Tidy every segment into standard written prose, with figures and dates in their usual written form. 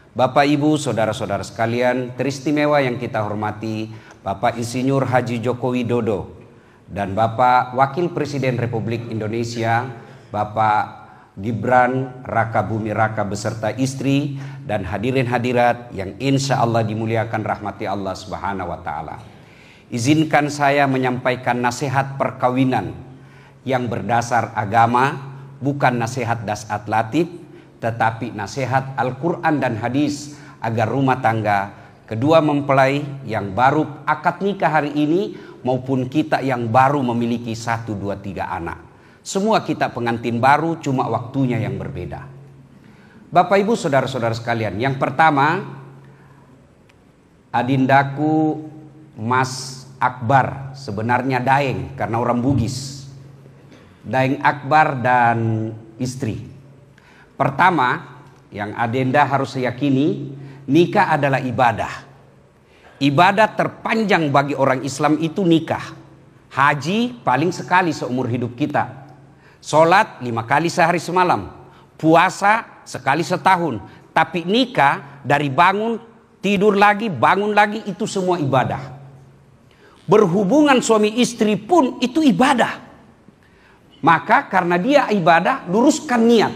Bapak, Ibu, saudara-saudara sekalian, teristimewa yang kita hormati Bapak Insinyur Haji Joko Widodo dan Bapak Wakil Presiden Republik Indonesia Bapak Gibran Raka Bumi Raka beserta istri dan hadirin hadirat yang insya Allah dimuliakan rahmati Allah Subhanahu wa Ta'ala. Izinkan saya menyampaikan nasihat perkawinan yang berdasar agama, bukan nasihat dasat latif, tetapi nasihat Al-Quran dan hadis agar rumah tangga kedua mempelai yang baru akad nikah hari ini maupun kita yang baru memiliki 1, 2, 3 anak. Semua kita pengantin baru, cuma waktunya yang berbeda. Bapak, Ibu, saudara-saudara sekalian, yang pertama, adindaku Mas Akbar, sebenarnya Daeng karena orang Bugis. Daeng Akbar dan istri. Pertama, yang adenda harus yakini, nikah adalah ibadah. Ibadah terpanjang bagi orang Islam itu nikah. Haji paling sekali seumur hidup kita. Sholat 5 kali sehari semalam. Puasa sekali setahun. Tapi nikah dari bangun, tidur lagi, bangun lagi, itu semua ibadah. Berhubungan suami istri pun itu ibadah. Maka karena dia ibadah, luruskan niat.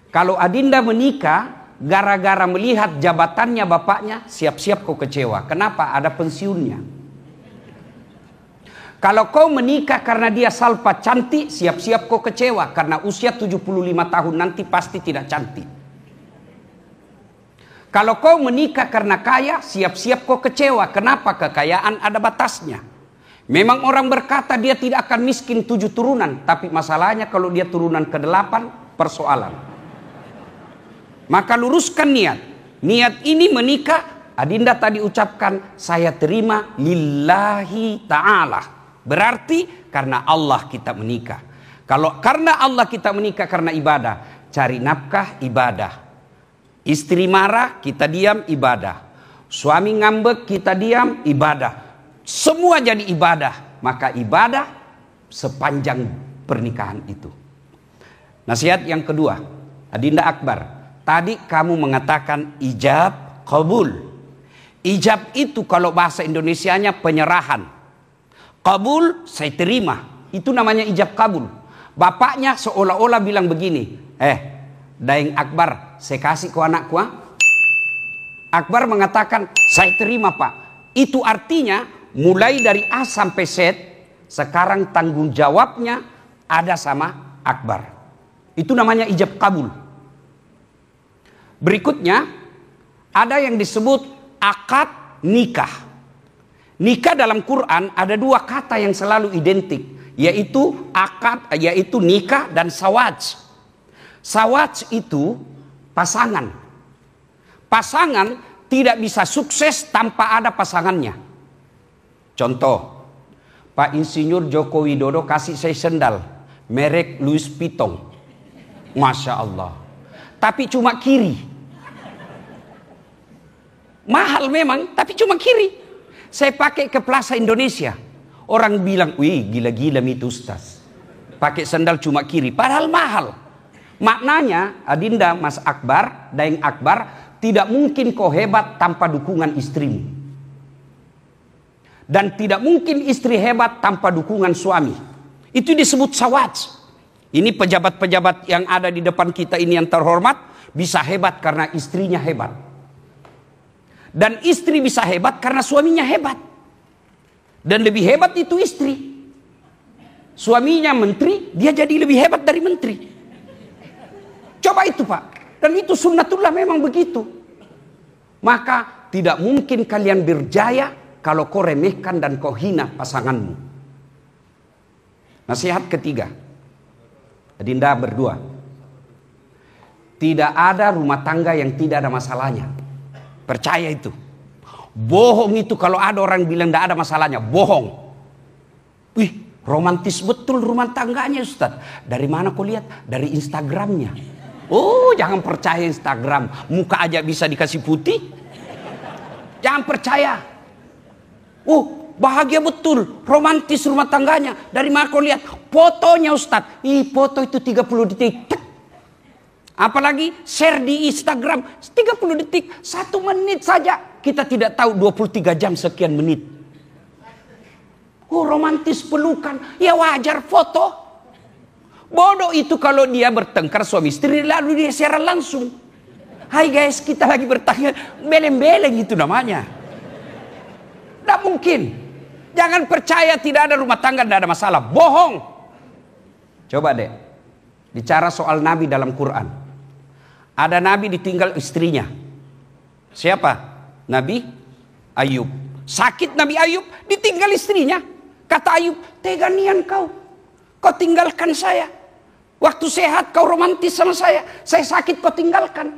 Kalau adinda menikah gara-gara melihat jabatannya bapaknya, siap-siap kau kecewa. Kenapa? Ada pensiunnya. Kalau kau menikah karena dia salpa cantik, siap-siap kau kecewa. Karena usia 75 tahun nanti pasti tidak cantik. Kalau kau menikah karena kaya, siap-siap kau kecewa. Kenapa? Kekayaan ada batasnya. Memang orang berkata dia tidak akan miskin 7 turunan. Tapi masalahnya kalau dia turunan ke-8, persoalan. Maka luruskan niat. Niat ini menikah, adinda tadi ucapkan, saya terima lillahi ta'ala. Berarti karena Allah kita menikah. Kalau karena Allah kita menikah karena ibadah, cari nafkah ibadah. Istri marah, kita diam ibadah. Suami ngambek, kita diam ibadah. Semua jadi ibadah. Maka ibadah sepanjang pernikahan itu. Nasihat yang kedua, adinda Akbar. Tadi kamu mengatakan ijab qabul. Ijab itu kalau bahasa Indonesianya penyerahan. Kabul, saya terima. Itu namanya ijab kabul. Bapaknya seolah-olah bilang begini. Daeng Akbar, saya kasih ke anakku. Akbar mengatakan, saya terima pak. Itu artinya mulai dari A sampai Z. Sekarang tanggung jawabnya ada sama Akbar. Itu namanya ijab kabul. Berikutnya, ada yang disebut akad nikah. Nikah dalam Quran ada 2 kata yang selalu identik, yaitu akad, yaitu nikah dan sawaj. Sawaj itu pasangan. Pasangan tidak bisa sukses tanpa ada pasangannya. Contoh, Pak Insinyur Joko Widodo kasih saya sendal merek Louis Vuitton. Masya Allah. Tapi cuma kiri. Mahal memang, tapi cuma kiri. Saya pakai ke Plaza Indonesia. Orang bilang, wih gila-gila itu Ustaz. Pakai sandal cuma kiri. Padahal mahal. Maknanya, adinda Mas Akbar, Daeng Akbar, tidak mungkin kau hebat tanpa dukungan istrimu. Dan tidak mungkin istri hebat tanpa dukungan suami. Itu disebut sawaj. Ini pejabat-pejabat yang ada di depan kita ini yang terhormat, bisa hebat karena istrinya hebat. Dan istri bisa hebat karena suaminya hebat. Dan lebih hebat itu istri. Suaminya menteri, dia jadi lebih hebat dari menteri. Coba itu pak. Dan itu sunnatullah memang begitu. Maka tidak mungkin kalian berjaya kalau kau remehkan dan kau hina pasanganmu. Nasihat ketiga. Adinda berdua. Tidak ada rumah tangga yang tidak ada masalahnya. Percaya itu. Bohong itu kalau ada orang bilang tidak ada masalahnya. Bohong. Wih, romantis betul rumah tangganya Ustaz. Dari mana kau lihat? Dari Instagramnya. Oh, jangan percaya Instagram. Muka aja bisa dikasih putih. Jangan percaya. Oh, bahagia betul. Romantis rumah tangganya. Dari mana kau lihat? Fotonya Ustaz. Ih, foto itu 30 detik. Apalagi share di Instagram 30 detik, 1 menit saja. Kita tidak tahu 23 jam sekian menit. Oh, romantis pelukan, ya wajar foto. Bodoh itu kalau dia bertengkar suami istri lalu dia siaran langsung. Hai guys, kita lagi bertanya, beleng-beleng itu namanya. Tidak mungkin. Jangan percaya tidak ada rumah tangga, tidak ada masalah. Bohong. Coba deh, bicara soal nabi dalam Quran. Ada nabi ditinggal istrinya. Siapa? Nabi Ayub. Sakit Nabi Ayub, ditinggal istrinya. Kata Ayub, tega nian kau. Kau tinggalkan saya. Waktu sehat kau romantis sama saya sakit kau tinggalkan.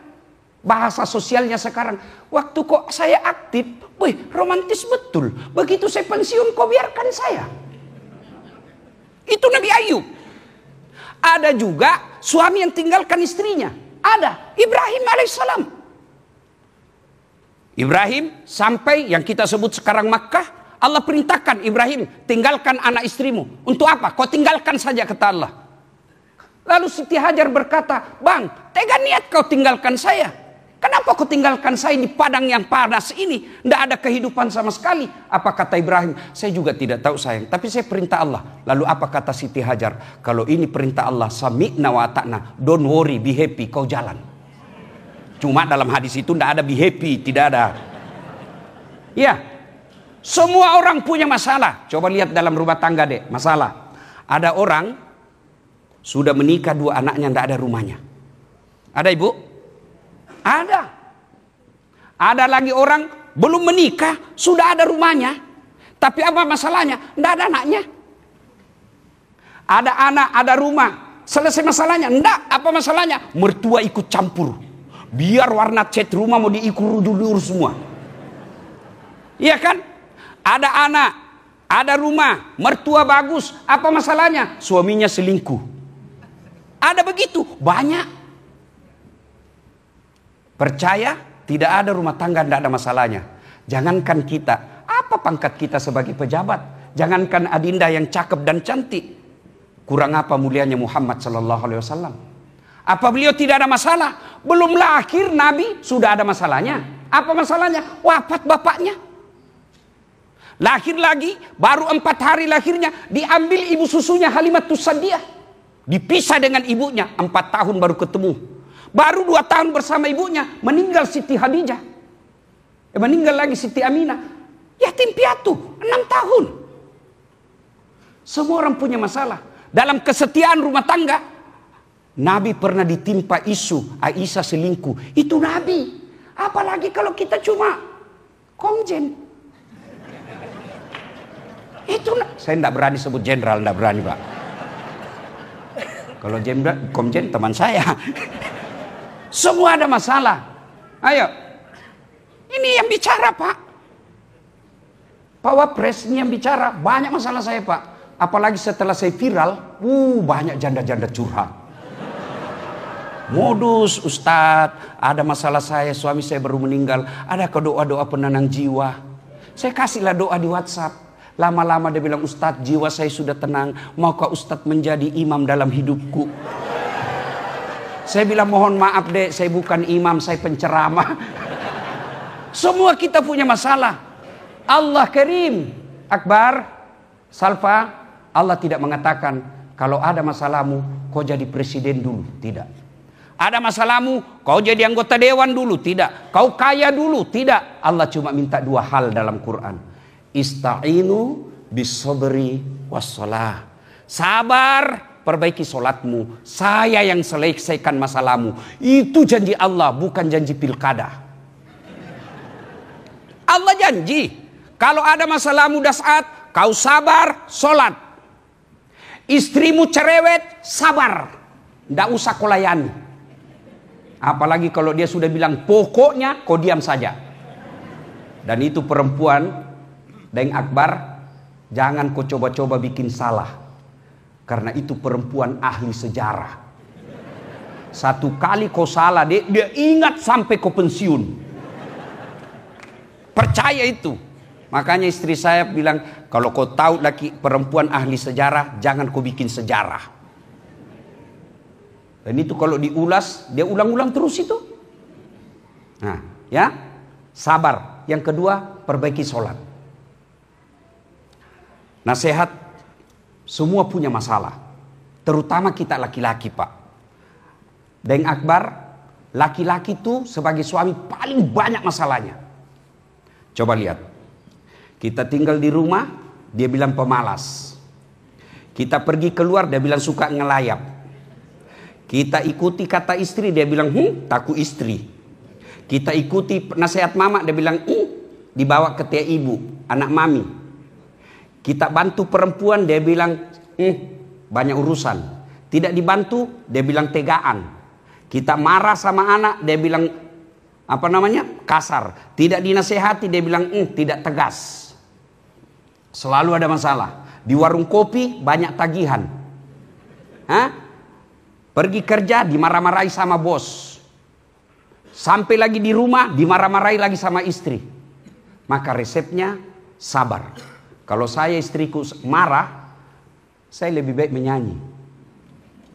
Bahasa sosialnya sekarang, waktu kok saya aktif, wih romantis betul. Begitu saya pensiun kau biarkan saya. Itu Nabi Ayub. Ada juga suami yang tinggalkan istrinya. Ada Ibrahim alaihissalam. Ibrahim sampai yang kita sebut sekarang Makkah. Allah perintahkan Ibrahim, tinggalkan anak istrimu. Untuk apa? Kau tinggalkan saja, kata Allah. Lalu Siti Hajar berkata, bang, tega niat kau tinggalkan saya. Kenapa kau tinggalkan saya di padang yang panas ini? Tidak ada kehidupan sama sekali. Apa kata Ibrahim? Saya juga tidak tahu sayang. Tapi saya perintah Allah. Lalu apa kata Siti Hajar? Kalau ini perintah Allah, sami'na wa ta'na. Don't worry, be happy, kau jalan. Cuma dalam hadis itu tidak ada be happy, tidak ada. Ya, semua orang punya masalah. Coba lihat dalam rumah tangga deh, masalah. Ada orang sudah menikah 2 anaknya tidak ada rumahnya. Ada ibu? Ada. Ada lagi orang belum menikah sudah ada rumahnya. Tapi apa masalahnya? Tidak ada anaknya. Ada anak, ada rumah. Selesai masalahnya? Tidak. Apa masalahnya? Mertua ikut campur. Biar warna cat rumah mau diikur semua. Iya kan? Ada anak, ada rumah, mertua bagus. Apa masalahnya? Suaminya selingkuh. Ada begitu, banyak. Percaya, tidak ada rumah tangga, tidak ada masalahnya. Jangankan kita, apa pangkat kita sebagai pejabat? Jangankan adinda yang cakep dan cantik. Kurang apa mulianya Muhammad sallallahu alaihi wasallam? Apa beliau tidak ada masalah? Belum lahir Nabi sudah ada masalahnya. Apa masalahnya? Wafat bapaknya. Lahir lagi, baru 4 hari lahirnya, diambil ibu susunya Halimatus Sa'diyah. Dipisah dengan ibunya, 4 tahun baru ketemu. Baru 2 tahun bersama ibunya, meninggal Siti Khadijah. Meninggal lagi Siti Aminah. Yatim piatu, 6 tahun. Semua orang punya masalah. Dalam kesetiaan rumah tangga, Nabi pernah ditimpa isu Aisyah selingkuh. Itu Nabi. Apalagi kalau kita cuma komjen. Itu saya tidak berani sebut jenderal, tidak berani Pak. Kalau jenderal, komjen teman saya. Semua ada masalah. Ayo, ini yang bicara Pak. Pak Wapres ini yang bicara. Banyak masalah saya Pak. Apalagi setelah saya viral, banyak janda-janda curhat. Modus Ustadz, ada masalah saya, suami saya baru meninggal. Adakah doa-doa penenang jiwa? Saya kasihlah doa di WhatsApp. Lama-lama dia bilang, Ustadz jiwa saya sudah tenang. Maukah Ustadz menjadi imam dalam hidupku? Saya bilang mohon maaf dek, saya bukan imam, saya penceramah. Semua kita punya masalah. Allah Karim. Akbar, Salfa, Allah tidak mengatakan kalau ada masalahmu kau jadi presiden dulu. Tidak. Ada masalahmu kau jadi anggota dewan dulu. Tidak. Kau kaya dulu. Tidak. Allah cuma minta 2 hal dalam Quran. Ista'inu bis-sabri was-shalah. Sabar. Perbaiki solatmu. Saya yang selesaikan masalahmu. Itu janji Allah, bukan janji pilkada. Allah janji. Kalau ada masalahmu dasat, kau sabar, solat. Istrimu cerewet, sabar. Tidak usah kau layani. Apalagi kalau dia sudah bilang pokoknya, kau diam saja. Dan itu perempuan, Deng Akbar, jangan kau coba-coba bikin salah. Karena itu perempuan ahli sejarah. 1 kali kau salah, dia ingat sampai kau pensiun. Percaya itu. Makanya istri saya bilang, kalau kau tahu laki perempuan ahli sejarah, jangan kau bikin sejarah. Dan itu kalau diulas, dia ulang-ulang terus itu. Nah, ya, sabar. Yang kedua, perbaiki sholat. Nasihat, semua punya masalah. Terutama kita laki-laki, Pak. Deng Akbar, laki-laki itu sebagai suami paling banyak masalahnya. Coba lihat. Kita tinggal di rumah, dia bilang pemalas. Kita pergi keluar, dia bilang suka ngelayap. Kita ikuti kata istri, dia bilang, takut istri. Kita ikuti nasihat mama, dia bilang, dibawa ke tiap ibu, anak mami. Kita bantu perempuan, dia bilang, banyak urusan. Tidak dibantu, dia bilang tegaan. Kita marah sama anak, dia bilang, kasar. Tidak dinasehati, dia bilang, tidak tegas. Selalu ada masalah. Di warung kopi, banyak tagihan. Pergi kerja dimarah-marahi sama bos. Sampai lagi di rumah dimarah-marahi lagi sama istri. Maka resepnya sabar. Kalau saya istriku marah, saya lebih baik menyanyi.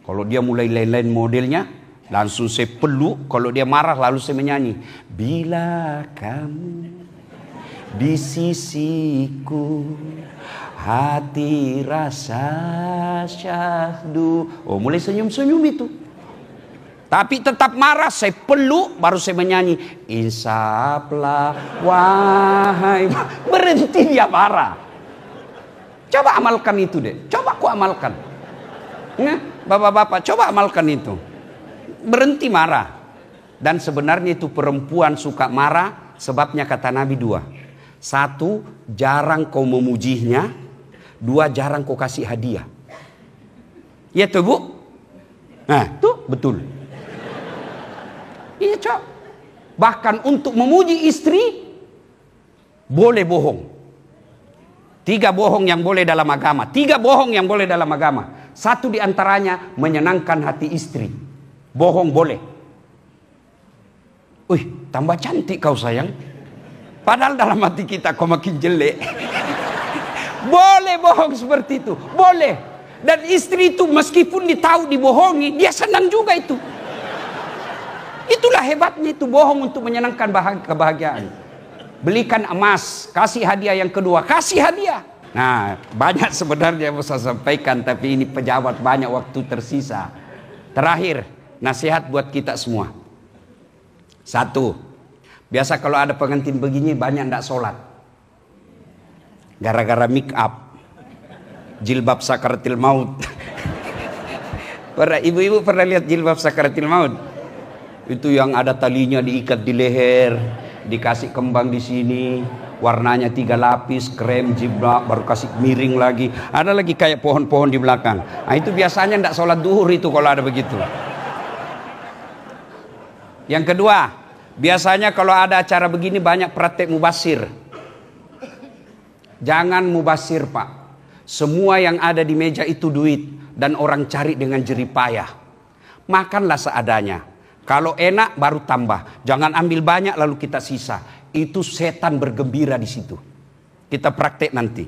Kalau dia mulai lain-lain modelnya, langsung saya peluk. Kalau dia marah lalu saya menyanyi. Bila kamu di sisiku, hati rasa syahdu. Oh, mulai senyum-senyum itu. Tapi tetap marah, saya peluk, baru saya menyanyi. Insaplah wahai. Berhenti dia marah. Coba amalkan itu deh. Coba aku amalkan. Bapak-bapak, coba amalkan itu. Berhenti marah. Dan sebenarnya itu perempuan suka marah, sebabnya kata Nabi 2. 1, jarang kau memujinya. 2, jarang kau kasih hadiah. Ya tuh Bu? Nah tuh betul. Iya Cok. Bahkan untuk memuji istri boleh bohong. 3 bohong yang boleh dalam agama. 3 bohong yang boleh dalam agama. 1 diantaranya menyenangkan hati istri. Bohong boleh. Wih, tambah cantik kau sayang. Padahal dalam hati kita kau makin jelek. Boleh bohong seperti itu. Boleh. Dan istri itu meskipun ditahu dibohongi, dia senang juga itu. Itulah hebatnya itu bohong untuk menyenangkan kebahagiaan. Belikan emas, kasih hadiah yang kedua, kasih hadiah. Nah, banyak sebenarnya yang saya sampaikan, tapi ini pejabat banyak waktu tersisa. Terakhir, nasihat buat kita semua. 1, biasa kalau ada pengantin begini banyak ndak sholat. Gara-gara make up, jilbab sakaratil maut. Ibu-ibu pernah lihat jilbab sakaratil maut? Itu yang ada talinya diikat di leher, dikasih kembang di sini, warnanya 3 lapis, krem, jilbab, baru kasih miring lagi. Ada lagi kayak pohon-pohon di belakang. Nah itu biasanya ndak sholat duhur itu kalau ada begitu. Yang kedua, biasanya kalau ada acara begini banyak praktek mubasir. Jangan mubasir Pak. Semua yang ada di meja itu duit. Dan orang cari dengan jeripayah. Makanlah seadanya. Kalau enak baru tambah. Jangan ambil banyak lalu kita sisa. Itu setan bergembira di situ. Kita praktek nanti.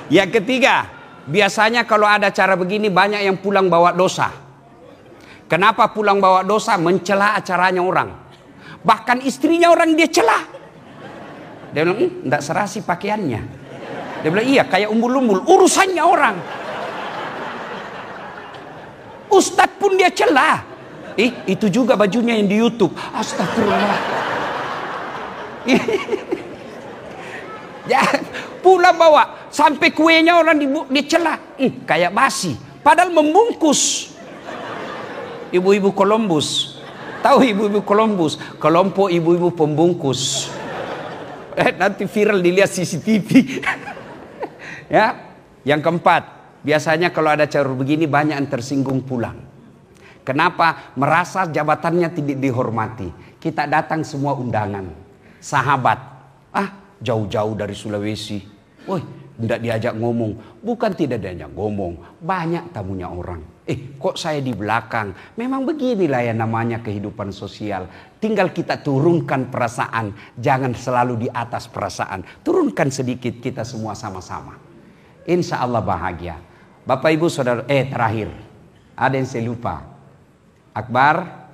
Yang ketiga, biasanya kalau ada acara begini banyak yang pulang bawa dosa. Kenapa pulang bawa dosa? Mencela acaranya orang. Bahkan istrinya orang dia celah. Dia bilang, enggak serasi pakaiannya. Dia bilang, iya kayak umbul-umbul. Urusannya orang. Ustadz pun dia celah. Itu juga bajunya yang di YouTube. Astagfirullah. Ya, pulang bawa. Sampai kuenya orang dicela. Kayak basi. Padahal membungkus. Ibu-ibu Columbus. Tahu ibu-ibu Columbus? Kelompok ibu-ibu pembungkus. Nanti viral dilihat CCTV. Ya. Yang keempat, biasanya kalau ada acara begini banyak yang tersinggung pulang. Kenapa? Merasa jabatannya tidak dihormati. Kita datang semua undangan. Sahabat. Jauh-jauh dari Sulawesi. Woi, tidak diajak ngomong. Bukan tidak diajak ngomong. Banyak tamunya orang. Kok saya di belakang? Memang beginilah ya namanya kehidupan sosial. Tinggal kita turunkan perasaan. Jangan selalu di atas perasaan. Turunkan sedikit kita semua sama-sama. Insya Allah bahagia. Bapak Ibu Saudara, terakhir. Ada yang saya lupa. Akbar,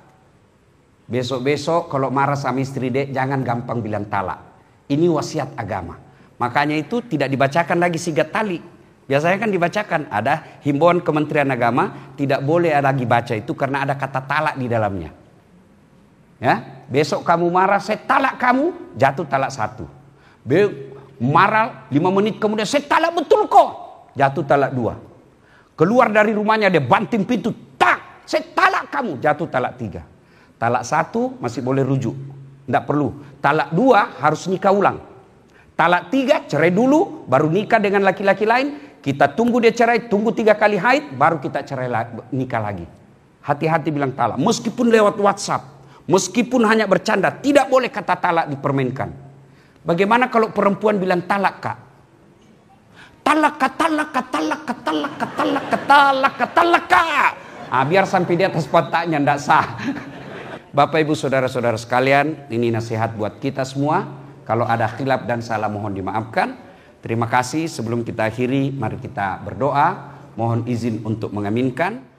besok-besok kalau marah sama istri dek, jangan gampang bilang talak. Ini wasiat agama. Makanya itu tidak dibacakan lagi sigat tali. Biasanya kan dibacakan. Ada himbauan Kementerian Agama, tidak boleh lagi baca itu karena ada kata talak di dalamnya. Ya, besok kamu marah, saya talak kamu, jatuh talak 1. Marah 5 menit kemudian, saya talak betul kok, jatuh talak 2. Keluar dari rumahnya dia banting pintu, tak, saya talak kamu, jatuh talak 3. Talak 1 masih boleh rujuk, tidak perlu. Talak 2 harus nikah ulang. Talak 3 cerai dulu, baru nikah dengan laki-laki lain. Kita tunggu dia cerai, tunggu 3 kali haid, baru kita cerai nikah lagi. Hati-hati bilang talak, meskipun lewat WhatsApp, meskipun hanya bercanda, tidak boleh kata talak dipermainkan. Bagaimana kalau perempuan bilang talak kak? Talak. Biar sampai di atas kotaknya ndak sah. Bapak Ibu Saudara-saudara sekalian, ini nasihat buat kita semua. Kalau ada khilaf dan salah mohon dimaafkan. Terima kasih. Sebelum kita akhiri, mari kita berdoa. Mohon izin untuk mengaminkan.